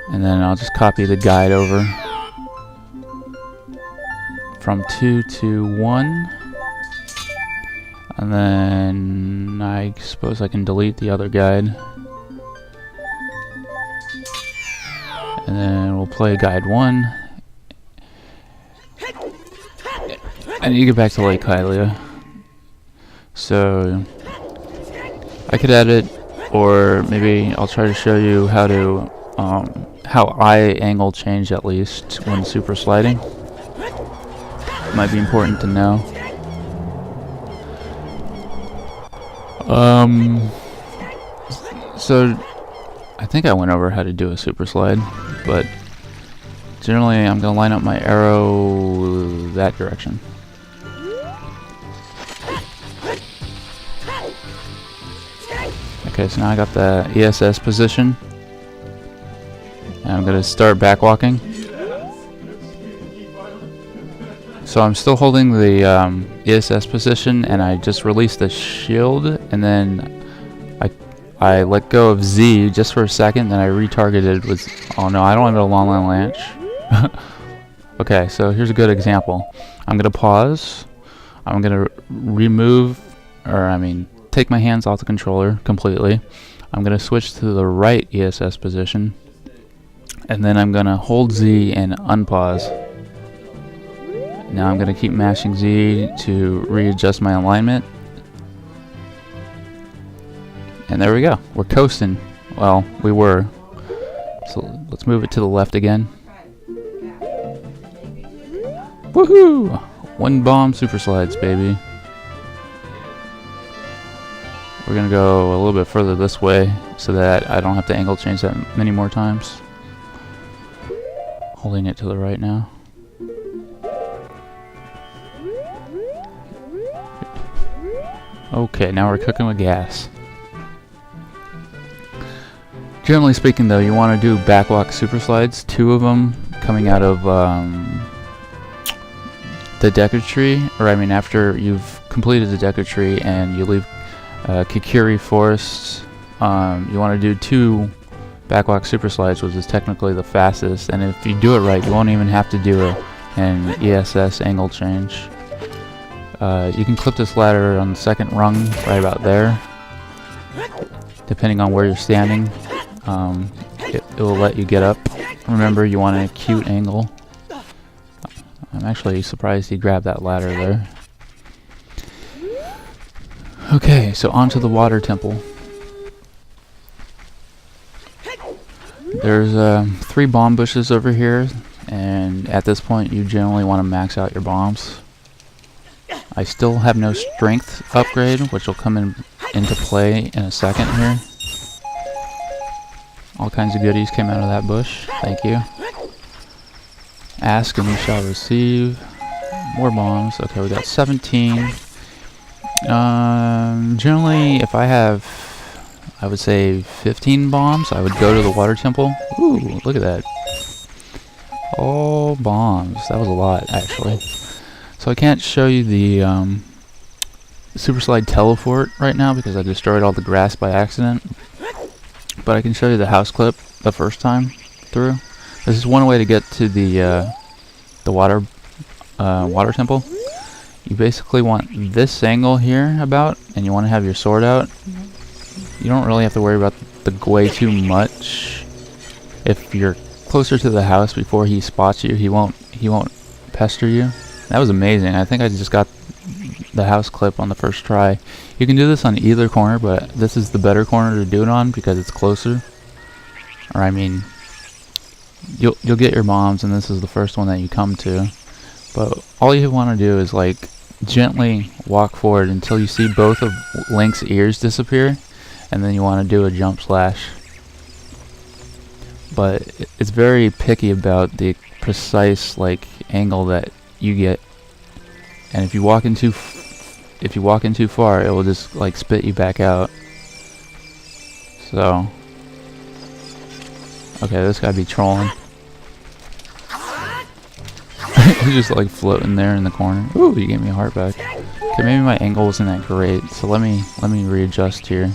And then I'll just copy the guide over from 2 to 1. And then I suppose I can delete the other guide. And then we'll play guide 1. I need to get back to Lake Hylia. So I could edit, or maybe I'll try to show you how to how eye angle change at least when super sliding. Might be important to know. So I think I went over how to do a super slide, but generally I'm gonna line up my arrow that direction. Okay, so now I got the ESS position, and I'm gonna start back walking. So I'm still holding the ESS position, and I just released the shield, and then I let go of Z just for a second, then I retargeted with, oh no, I don't have a long line launch. Okay, so here's a good example. I'm gonna pause. I'm gonna take my hands off the controller completely. I'm gonna switch to the right ESS position, and then I'm gonna hold Z and unpause. Now I'm gonna keep mashing Z to readjust my alignment. And there we go. We're coasting. Well, we were. So let's move it to the left again. Woohoo! 1 bomb super slides, baby. We're gonna go a little bit further this way so that I don't have to angle change that many more times. Holding it to the right now. Okay, now we're cooking with gas. Generally speaking though, you want to do backwalk super slides, 2 of them coming out of the Deku Tree, or I mean after you've completed the Deku Tree and you leave Kikiri Forest. You want to do 2 backwalk super slides, which is technically the fastest, and if you do it right, you won't even have to do an ESS angle change. You can clip this ladder on the 2nd rung, right about there. Depending on where you're standing, it will let you get up. Remember, you want an acute angle. I'm actually surprised he grabbed that ladder there. Okay, so onto the water temple. There's 3 bomb bushes over here, and at this point you generally want to max out your bombs. I still have no strength upgrade, which will come into play in a second here. All kinds of goodies came out of that bush. Thank you. Ask and you shall receive. More bombs. Okay, we got 17. Generally, if I have, I would say 15 bombs, I would go to the water temple. Ooh, look at that. All bombs. That was a lot, actually. So I can't show you the Super Slide Teleport right now because I destroyed all the grass by accident. But I can show you the house clip the first time through. This is one way to get to the water temple. You basically want this angle here about, and you want to have your sword out. You don't really have to worry about the way too much. If you're closer to the house before he spots you, he won't pester you. That was amazing. I think I just got the house clip on the first try. You can do this on either corner, but this is the better corner to do it on because it's closer. Or I mean, you'll get your bombs, and this is the first one that you come to. But all you want to do is like gently walk forward until you see both of Link's ears disappear, and then you want to do a jump slash. But it's very picky about the precise like angle that you get, and if you walk in too far, it will just like spit you back out. So okay, this guy be trolling. He's just like floating there in the corner. Ooh, you gave me a heart back. Okay, maybe my angle wasn't that great, so let me readjust here.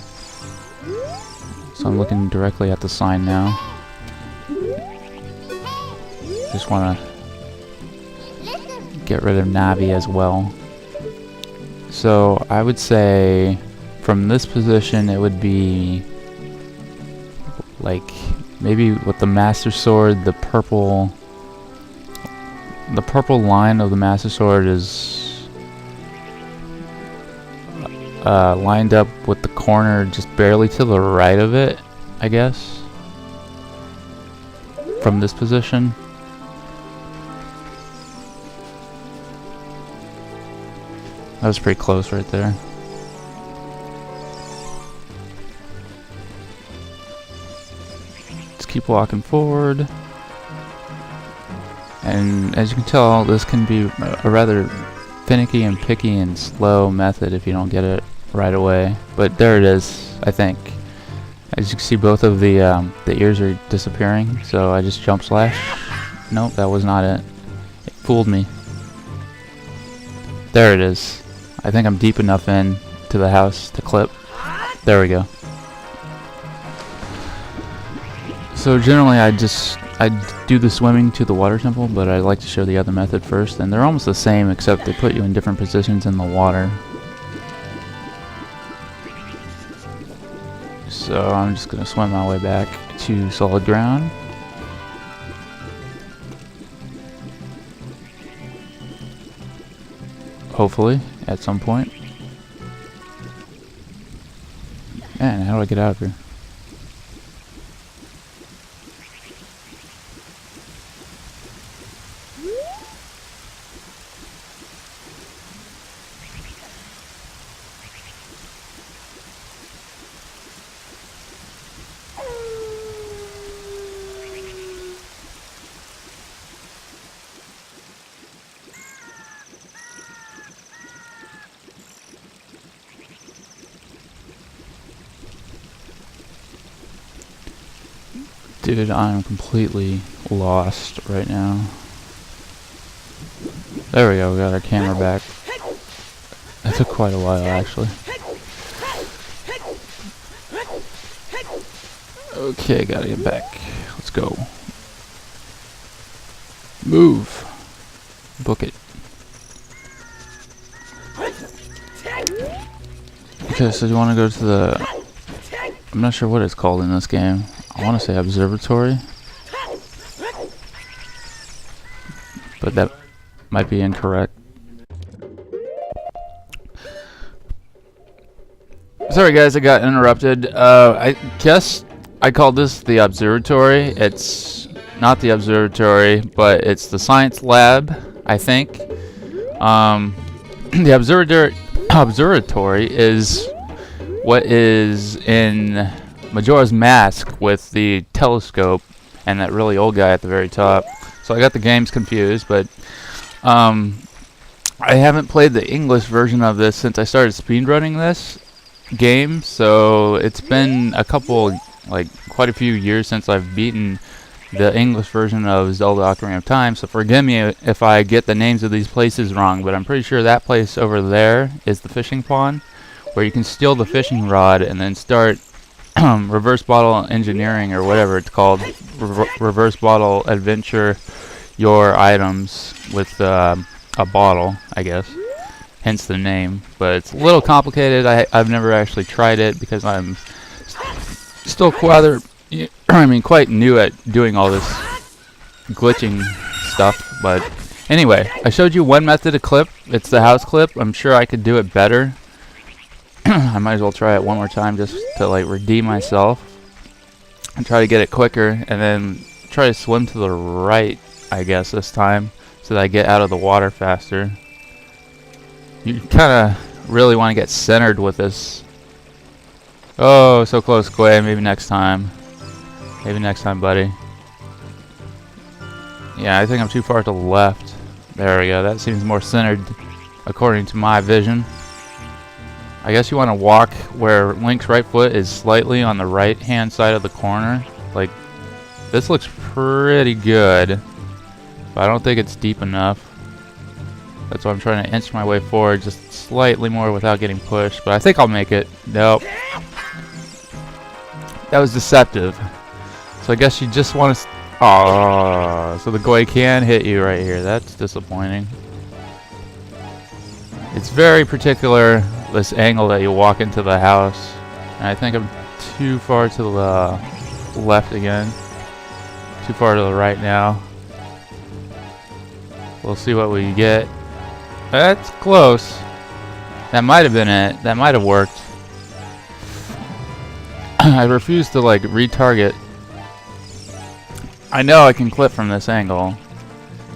So I'm looking directly at the sign now. Just want to get rid of Navi as well. So I would say from this position it would be like maybe with the Master Sword, the purple line of the Master Sword is lined up with the corner just barely to the right of it, I guess, from this position. That was pretty close right there. Just keep walking forward. And as you can tell, this can be a rather finicky and picky and slow method if you don't get it right away. But there it is, I think. As you can see, both of the ears are disappearing, so I just jump slash. Nope, that was not it. It fooled me. There it is. I think I'm deep enough in to the house to clip. There we go. So generally I do the swimming to the water temple, but I like to show the other method first, and they're almost the same except they put you in different positions in the water. So I'm just going to swim my way back to solid ground. Hopefully, at some point. Man, how do I get out of here? Dude, I'm completely lost right now. There we go, we got our camera back. That took quite a while, actually. Okay, gotta get back. Let's go. Move. Book it. Okay, so you want to go to the... I'm not sure what it's called in this game. I want to say observatory, but that might be incorrect. Sorry guys, I got interrupted. I guess I called this the observatory. It's not the observatory, but it's the science lab, I think. The observatory is what is in Majora's Mask with the telescope and that really old guy at the very top. So I got the games confused, but I haven't played the English version of this since I started speedrunning this game, so it's been a couple, like quite a few years since I've beaten the English version of Zelda Ocarina of Time, so forgive me if I get the names of these places wrong, but I'm pretty sure that place over there is the fishing pond, where you can steal the fishing rod and then start reverse bottle engineering, or whatever it's called, reverse bottle adventure your items with a bottle, I guess, hence the name. But it's a little complicated. I've never actually tried it because I'm still quite new at doing all this glitching stuff. But anyway, I showed you one method of clip. It's the house clip. I'm sure I could do it better. I might as well try it one more time just to like redeem myself and try to get it quicker, and then try to swim to the right, I guess, this time, so that I get out of the water faster. You kind of really want to get centered with this. Oh, so close, Quay. Maybe next time. Maybe next time, buddy. Yeah, I think I'm too far to the left. There we go. That seems more centered according to my vision. I guess you want to walk where Link's right foot is slightly on the right hand side of the corner. Like, this looks pretty good, but I don't think it's deep enough. That's why I'm trying to inch my way forward just slightly more without getting pushed, but I think I'll make it. Nope. That was deceptive. So I guess you just want to Oh, so the Goi can hit you right here. That's disappointing. It's very particular, this angle that you walk into the house. And I think I'm too far to the left again. Too far to the right now. We'll see what we get. That's close. That might have been it. That might have worked. I refuse to like retarget. I know I can clip from this angle.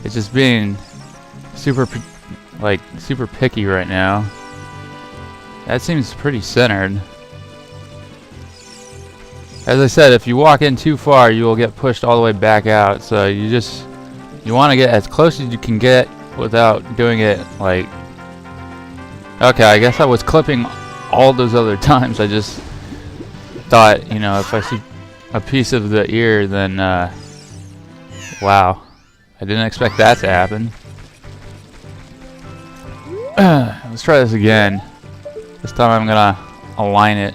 It's just being super picky right now. That seems pretty centered. As I said, if you walk in too far, you will get pushed all the way back out. So you want to get as close as you can get without doing it like... Okay, I guess I was clipping all those other times. I just thought, you know, if I see a piece of the ear, then wow, I didn't expect that to happen. Let's try this again. This time I'm gonna align it.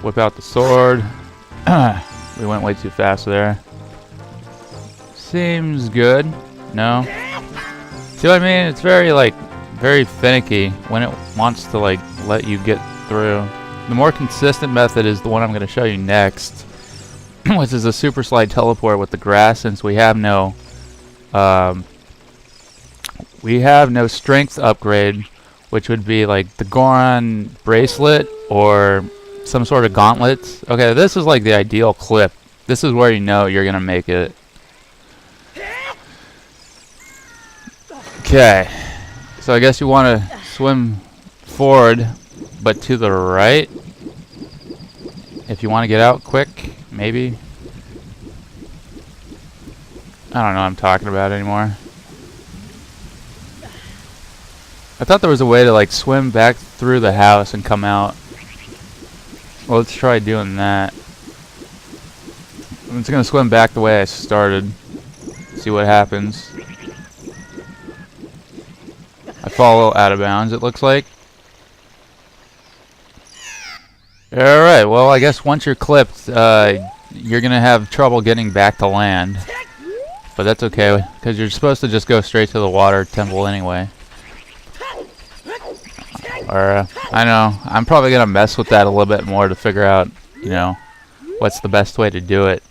Whip out the sword. We went way too fast there. Seems good. No? See what I mean? It's very finicky when it wants to like let you get through. The more consistent method is the one I'm going to show you next, which is a super slide teleport with the grass, since we have no strength upgrade, which would be like the Goron bracelet or some sort of gauntlets. Okay, this is like the ideal clip. This is where you know you're going to make it. Okay, so I guess you want to swim forward, but to the right. If you want to get out quick, maybe. I don't know what I'm talking about anymore. I thought there was a way to like swim back through the house and come out. Well, let's try doing that. I'm just going to swim back the way I started. See what happens. I fall out of bounds, it looks like. Alright, well, I guess once you're clipped, you're going to have trouble getting back to land. But that's okay, because you're supposed to just go straight to the water temple anyway. Or, I know, I'm probably going to mess with that a little bit more to figure out, you know, what's the best way to do it.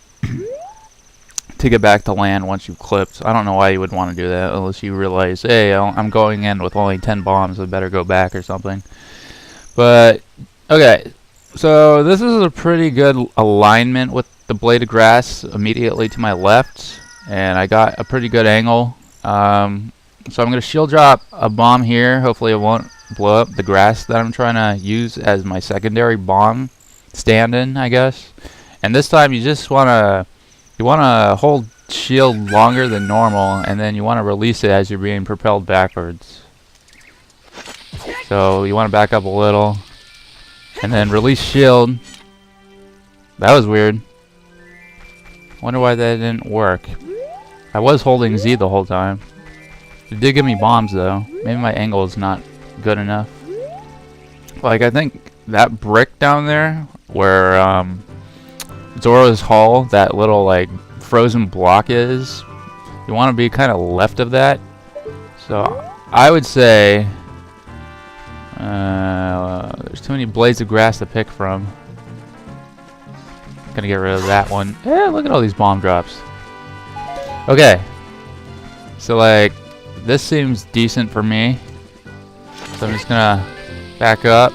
To get back to land once you've clipped. I don't know why you would want to do that unless you realize, hey, I'm going in with only 10 bombs, I better go back or something. But, okay, so this is a pretty good alignment with the blade of grass immediately to my left, and I got a pretty good angle. So I'm going to shield drop a bomb here. Hopefully it won't blow up the grass that I'm trying to use as my secondary bomb stand-in, I guess. And this time you just want to hold shield longer than normal, and then you want to release it as you're being propelled backwards. So you want to back up a little, and then release shield. That was weird. Wonder why that didn't work. I was holding Z the whole time. It did give me bombs though. Maybe my angle is not good enough. Like, I think that brick down there where Zora's Hall, that little like frozen block is, you want to be kind of left of that. So I would say there's too many blades of grass to pick from. Gonna get rid of that one. Yeah, look at all these bomb drops. Okay, so like this seems decent for me, so I'm just gonna back up.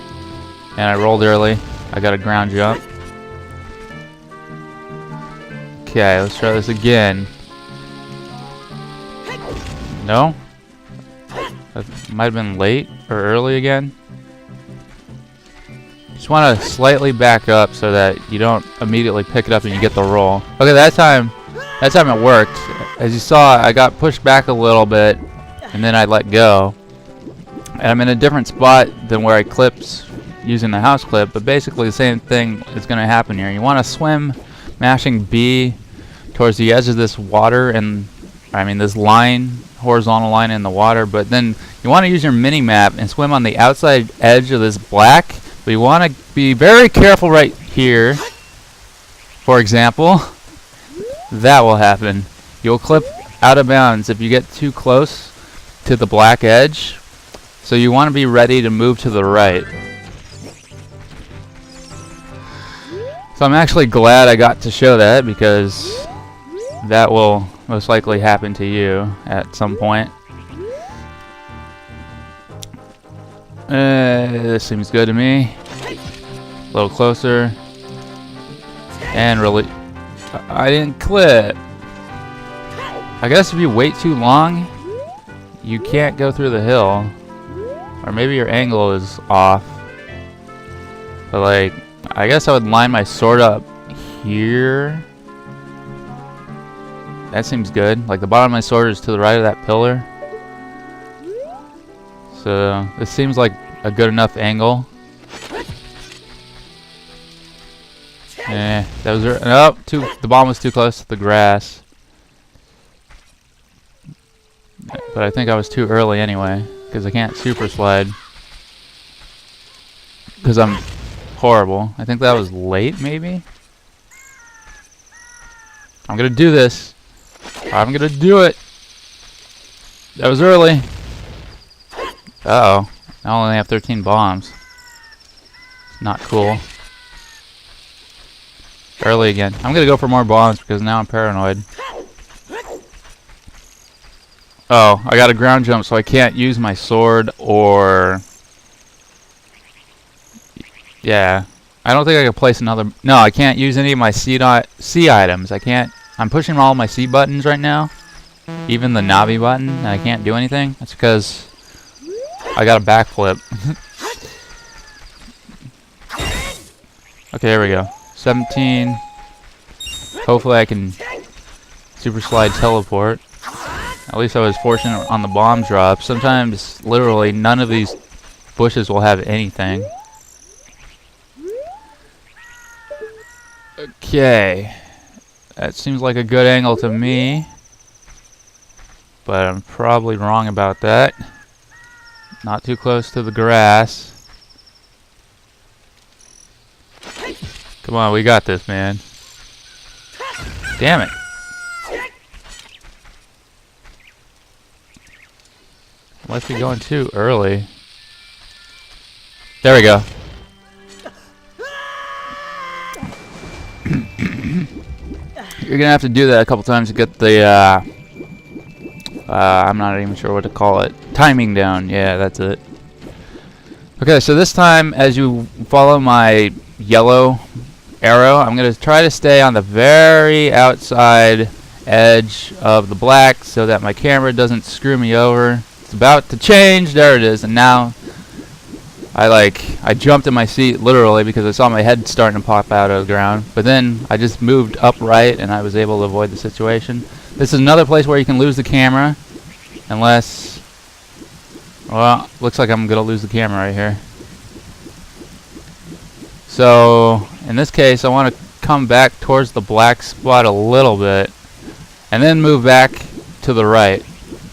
And I rolled early. I got a ground jump. Okay, let's try this again. No? That might have been late or early again. Just want to slightly back up so that you don't immediately pick it up and you get the roll. Okay, that time it worked. As you saw, I got pushed back a little bit and then I let go. And I'm in a different spot than where I clipped using the house clip, but basically the same thing is going to happen here. You want to swim mashing B towards the edge of this water, and this line, horizontal line in the water, but then you want to use your mini map and swim on the outside edge of this black, but you want to be very careful right here, for example, that will happen. You'll clip out of bounds if you get too close to the black edge. So you want to be ready to move to the right. So I'm actually glad I got to show that, because that will most likely happen to you at some point. This seems good to me. A little closer. And really... I didn't clip. I guess if you wait too long, you can't go through the hill. Or maybe your angle is off. But like, I guess I would line my sword up here. That seems good. Like the bottom of my sword is to the right of that pillar. So this seems like a good enough angle. That was the bomb was too close to the grass. But I think I was too early anyway, because I can't super slide. Because I'm horrible. I think that was late, maybe? I'm gonna do this. I'm gonna do it. That was early. Uh-oh. I only have 13 bombs. Not cool. Early again. I'm gonna go for more bombs because now I'm paranoid. Oh, I got a ground jump, so I can't use my sword or... Yeah. I don't think I can place another... No, I can't use any of my C items. I can't... I'm pushing all my C buttons right now. Even the Navi button, and I can't do anything. That's because I got a backflip. Okay, here we go. 17. Hopefully I can super slide teleport. At least I was fortunate on the bomb drop. Sometimes, literally, none of these bushes will have anything. Okay. That seems like a good angle to me. But I'm probably wrong about that. Not too close to the grass. Come on, we got this, man. Damn it. Must be going too early. There we go. You're gonna have to do that a couple times to get the I'm not even sure what to call it. Timing down. Yeah, that's it. Okay, so this time as you follow my yellow arrow, I'm gonna try to stay on the very outside edge of the black so that my camera doesn't screw me over. It's about to change. There it is. And now I jumped in my seat literally because I saw my head starting to pop out of the ground. But then I just moved upright and I was able to avoid the situation. This is another place where you can lose the camera unless... Well, looks like I'm going to lose the camera right here. So, in this case, I want to come back towards the black spot a little bit and then move back to the right.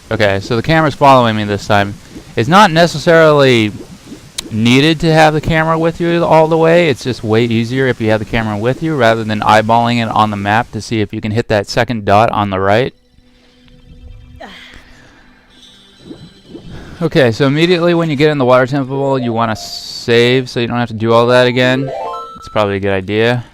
Okay, so the camera's following me this time. It's not necessarily needed to have the camera with you all the way. It's just way easier if you have the camera with you rather than eyeballing it on the map to see if you can hit that second dot on the right. Okay, so immediately when you get in the water temple, you want to save so you don't have to do all that again. It's probably a good idea.